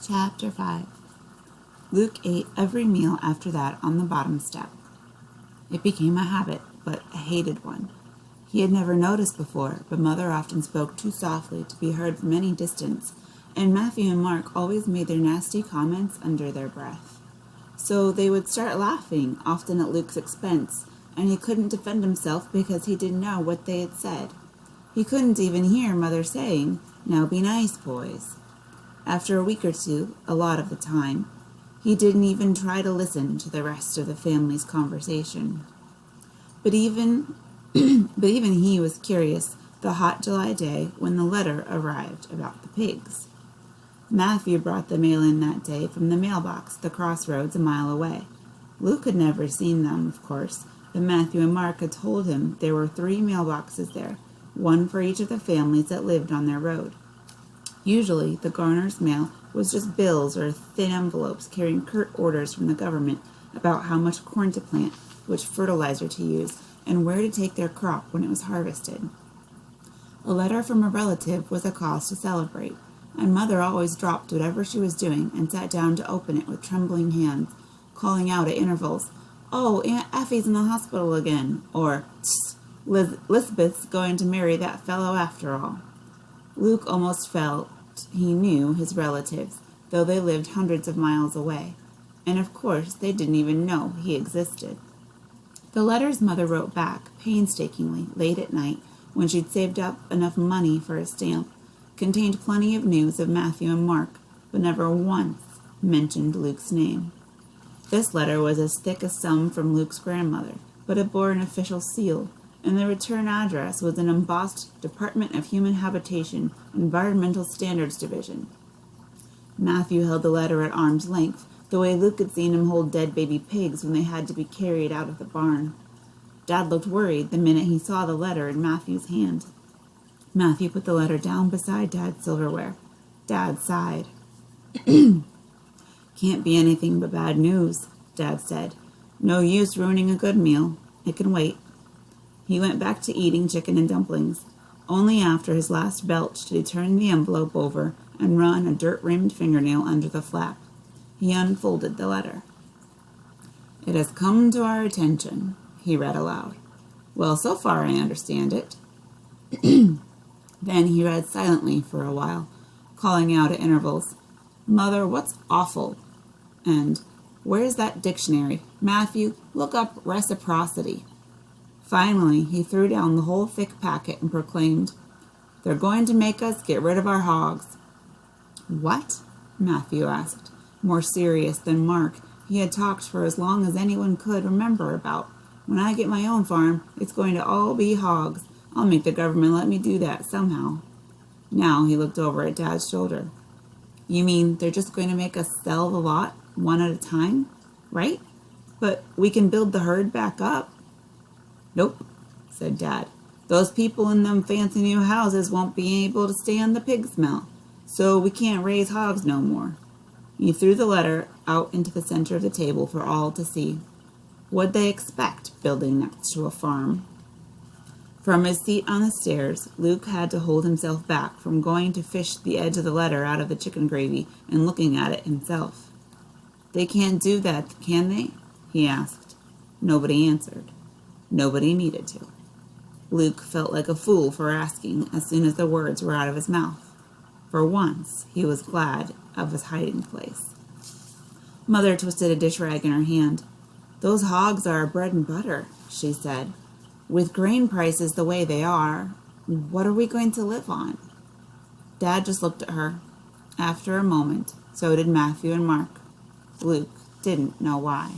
Chapter 5. Luke ate every meal after that on the bottom step. It became a habit, but a hated one. He had never noticed before, but Mother often spoke too softly to be heard from any distance, and Matthew and Mark always made their nasty comments under their breath. So they would start laughing, often at Luke's expense, and he couldn't defend himself because he didn't know what they had said. He couldn't even hear Mother saying, "Now be nice, boys." After a week or two, a lot of the time, he didn't even try to listen to the rest of the family's conversation. But even he was curious the hot July day when the letter arrived about the pigs. Matthew brought the mail in that day from the mailbox at the crossroads a mile away. Luke had never seen them, of course, but Matthew and Mark had told him there were 3 mailboxes there, one for each of the families that lived on their road. Usually, the gardener's mail was just bills or thin envelopes carrying curt orders from the government about how much corn to plant, which fertilizer to use, and where to take their crop when it was harvested. A letter from a relative was a cause to celebrate, and Mother always dropped whatever she was doing and sat down to open it with trembling hands, calling out at intervals, "Oh, Aunt Effie's in the hospital again," or "Tss, Lisbeth's going to marry that fellow after all." Luke almost felt he knew his relatives, though they lived hundreds of miles away, and of course they didn't even know he existed. The letters Mother wrote back, painstakingly, late at night, when she'd saved up enough money for a stamp, contained plenty of news of Matthew and Mark, but never once mentioned Luke's name. This letter was as thick as some from Luke's grandmother, but it bore an official seal, and the return address was an embossed Department of Human Habitation, Environmental Standards Division. Matthew held the letter at arm's length, the way Luke had seen him hold dead baby pigs when they had to be carried out of the barn. Dad looked worried the minute he saw the letter in Matthew's hand. Matthew put the letter down beside Dad's silverware. Dad sighed. "Can't be anything but bad news," Dad said. "No use ruining a good meal. It can wait." He went back to eating chicken and dumplings. Only after his last belch did he turn the envelope over and run a dirt-rimmed fingernail under the flap. He unfolded the letter. "It has come to our attention," he read aloud. "Well, so far I understand it." Then he read silently for a while, calling out at intervals, "Mother, what's awful?" And, "Where's that dictionary? Matthew, look up reciprocity." Finally, he threw down the whole thick packet and proclaimed, "They're going to make us get rid of our hogs." "What?" Matthew asked, more serious than Mark. He had talked for as long as anyone could remember about. "When I get my own farm, it's going to all be hogs. I'll make the government let me do that somehow." Now he looked over at Dad's shoulder. "You mean they're just going to make us sell the lot one at a time, right? But we can build the herd back up." "Nope," said Dad. "Those people in them fancy new houses won't be able to stand the pig smell, so we can't raise hogs no more." He threw the letter out into the center of the table for all to see. What'd they expect, building next to a farm? From his seat on the stairs, Luke had to hold himself back from going to fish the edge of the letter out of the chicken gravy and looking at it himself. "They can't do that, can they?" he asked. Nobody answered. Nobody needed to. Luke felt like a fool for asking as soon as the words were out of his mouth. For once, he was glad of his hiding place. Mother twisted a dish rag in her hand. "Those hogs are our bread and butter," she said. "With grain prices the way they are, what are we going to live on?" Dad just looked at her. After a moment, so did Matthew and Mark. Luke didn't know why.